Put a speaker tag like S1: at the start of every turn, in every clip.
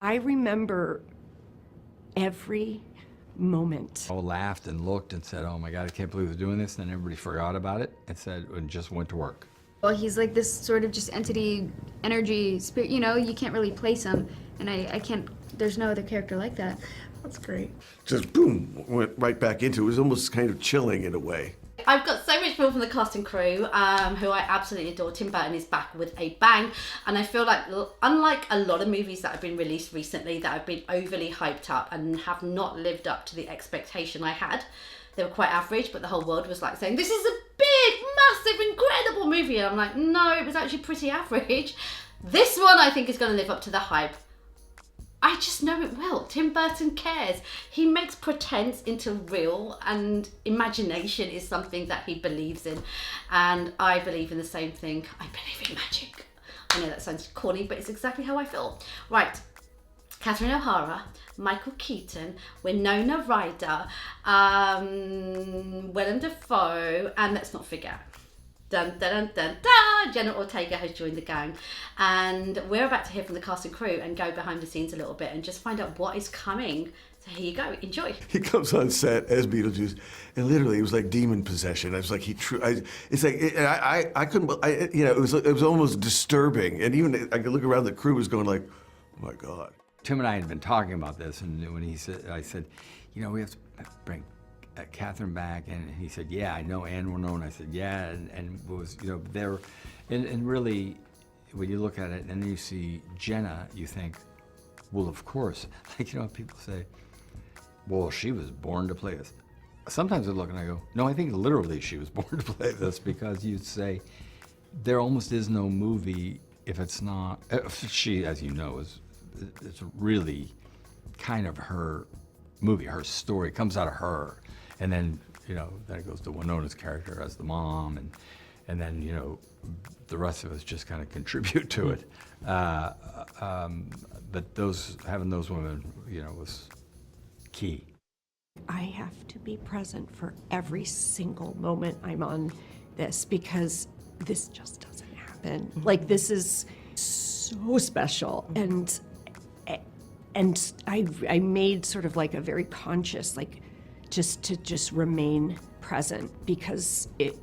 S1: I remember every moment.
S2: All laughed and looked and said, oh my God, I can't believe they're doing this. And then everybody forgot about it and just went to work.
S3: Well, he's like this sort of just entity, energy, spirit, you know, you can't really place him. And I can't, there's no other character like that.
S1: That's great.
S4: Just boom, went right back into it. It was almost kind of chilling in a way.
S5: I've got so much more from the cast and crew, who I absolutely adore. Tim Burton is back with a bang, and I feel like, unlike a lot of movies that have been released recently that have been overly hyped up and have not lived up to the expectation I had, they were quite average, but the whole world was like saying, this is a big, massive, incredible movie, and I'm like, no, it was actually pretty average. This one I think is going to live up to the hype. I just know it will. Tim Burton cares. He makes pretense into real, and imagination is something that he believes in. And I believe in the same thing. I believe in magic. I know that sounds corny, but it's exactly how I feel. Right. Catherine O'Hara, Michael Keaton, Winona Ryder, Willem Dafoe, and let's not forget, dun, dun, dun, dun, dun, Jenna Ortega has joined the gang, and we're about to hear from the cast and crew and go behind the scenes a little bit and just find out what is coming. So here you go, enjoy.
S4: He comes on set as Beetlejuice, and literally it was like demon possession. I was like, it's like I couldn't, you know, it was almost disturbing, and even I could look around, the crew was going like, oh my God.
S2: Tim and I had been talking about this, and when I said, you know, we have to bring Catherine back, and he said, yeah, I know, and Winona. I said, yeah, and it was, you know, there, and really, when you look at it and then you see Jenna, you think, well, of course, like, you know, people say, well, she was born to play this. Sometimes I look and I go, no, I think literally she was born to play this, because you'd say, there almost is no movie if it's not, she, as you know, it's really kind of her movie, her story comes out of her. And then, you know, then it goes to Winona's character as the mom, and then, you know, the rest of us just kind of contribute to it. But having those women, you know, was key.
S1: I have to be present for every single moment I'm on this, because this just doesn't happen. Like, this is so special. And I made sort of like a very conscious, like, just remain present, because it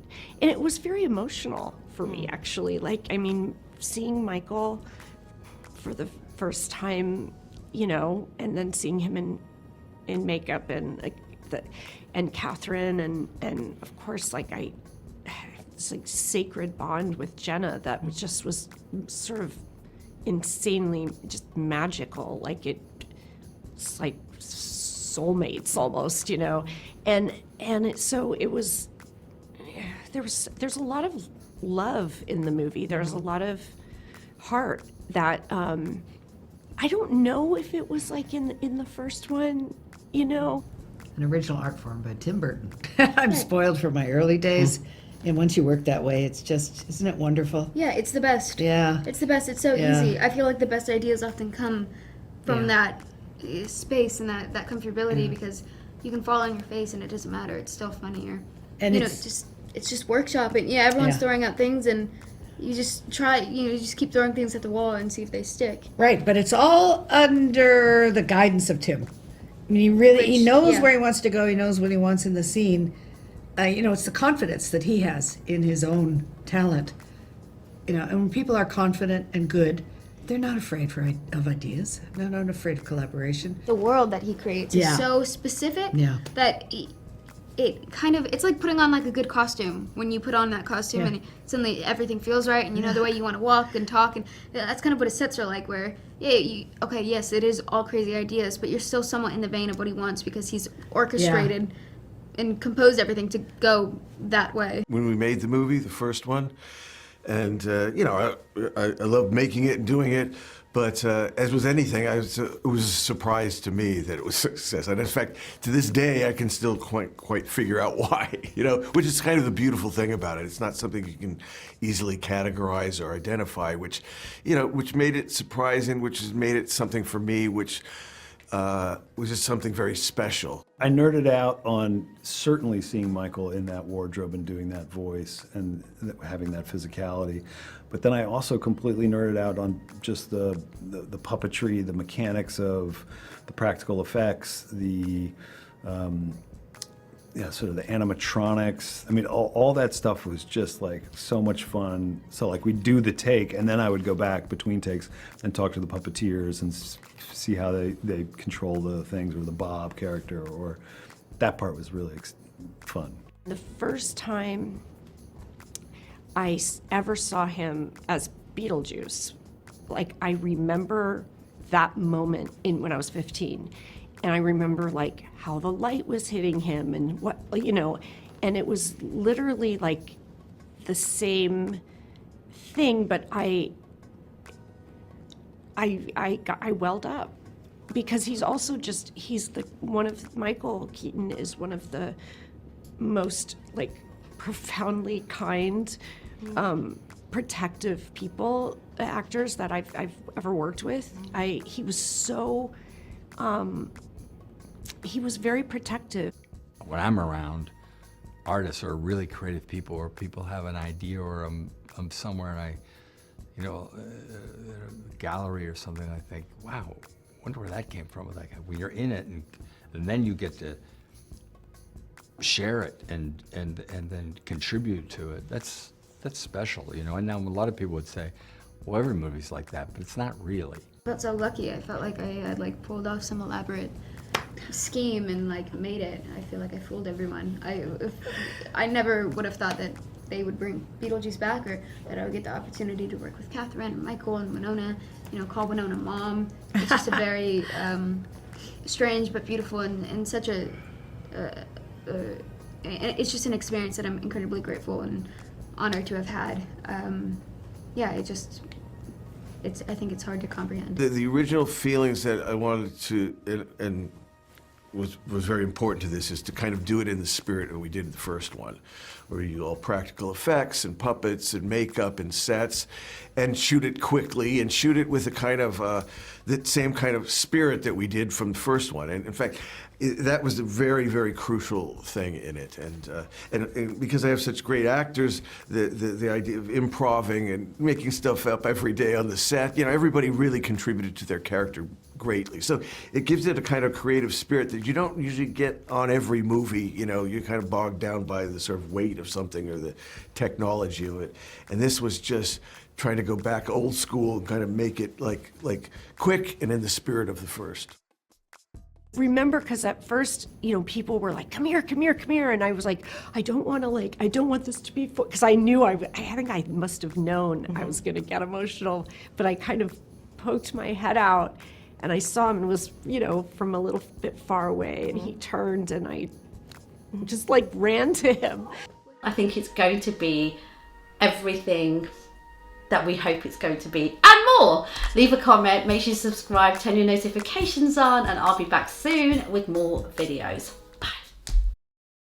S1: was very emotional for me, actually. Like, I mean, seeing Michael for the first time, you know, and then seeing him in makeup, and and Catherine, and of course, like, it's like sacred bond with Jenna that was sort of insanely just magical. Like, it's like soulmates almost, you know, and so it was. There's a lot of love in the movie. There's a lot of heart that I don't know if it was like in the first one, you know.
S6: An original art form by Tim Burton. I'm spoiled from my early days. And once you work that way, it's just, isn't it wonderful?
S3: Yeah, it's the best.
S6: Yeah.
S3: It's the best. It's so easy. I feel like the best ideas often come from that space and that comfortability, because you can fall on your face and it doesn't matter. It's still funnier. And you know, it's just workshopping. Yeah, everyone's throwing out things, and you just try, you know, you just keep throwing things at the wall and see if they stick.
S6: Right, but it's all under the guidance of Tim. I mean, he knows where he wants to go. He knows what he wants in the scene. You know, it's the confidence that he has in his own talent. You know, and when people are confident and good, they're not afraid of ideas. They're not afraid of collaboration.
S3: The world that he creates is so specific that it kind of, it's like putting on like a good costume. When you put on that costume and suddenly everything feels right, and you know the way you want to walk and talk, and that's kind of what his sets are like, where yes, it is all crazy ideas, but you're still somewhat in the vein of what he wants, because he's orchestrated and composed everything to go that way.
S4: When we made the movie, the first one, and you know, I loved making it and doing it, but as with anything, it was a surprise to me that it was a success. And in fact, to this day, I can still quite figure out why, you know, which is kind of the beautiful thing about it. It's not something you can easily categorize or identify, which, you know, which made it surprising, which has made it something for me, which was just something very special.
S7: I nerded out on certainly seeing Michael in that wardrobe and doing that voice and having that physicality. But then I also completely nerded out on just the puppetry, the mechanics of the practical effects, the sort of the animatronics. I mean, all that stuff was just like so much fun. So like we'd do the take, and then I would go back between takes and talk to the puppeteers and see how they control the things, or the Bob character, or that part was really fun.
S1: The first time I ever saw him as Beetlejuice, like I remember that moment when I was 15. And I remember like how the light was hitting him and what, and it was literally like the same thing, but I welled up because he's also Michael Keaton is one of the most like profoundly kind, protective actors that I've ever worked with. He was so, he was very protective.
S2: When I'm around artists or really creative people, or people have an idea, or I'm somewhere and I, at a gallery or something, I think, wow, wonder where that came from. Like when you're in it, and then you get to share it and then contribute to it. That's special, And now a lot of people would say, well, every movie's like that, but it's not really.
S3: I felt so lucky. I felt like I had like pulled off some elaborate scheme and like made it. I feel like I fooled everyone. I never would have thought that they would bring Beetlejuice back, or that I would get the opportunity to work with Catherine and Michael and Winona, call Winona mom. It's just a very strange but beautiful and such a it's just an experience that I'm incredibly grateful and honored to have had. I think it's hard to comprehend.
S4: The original feelings that I wanted to, and was very important to this, is to kind of do it in the spirit that we did in the first one, where you do all practical effects and puppets and makeup and sets, and shoot it quickly and shoot it with a kind of the same kind of spirit that we did from the first one. And in fact, that was a very, very crucial thing in it. And because I have such great actors, the idea of improving and making stuff up every day on the set, everybody really contributed to their character greatly. So it gives it a kind of creative spirit that you don't usually get on every movie. You're kind of bogged down by the sort of weight of something or the technology of it. And this was just trying to go back old school and kind of make it like quick and in the spirit of the first.
S1: Remember, because at first, people were like, come here, come here, come here. And I was like, I don't want this to be, because I knew, I think I must have known I was going to get emotional, but I kind of poked my head out and I saw him and was, from a little bit far away, and he turned and I just like ran to him.
S5: I think it's going to be everything that we hope it's going to be and more. Leave a comment, make sure you subscribe, turn your notifications on, and I'll be back soon with more videos.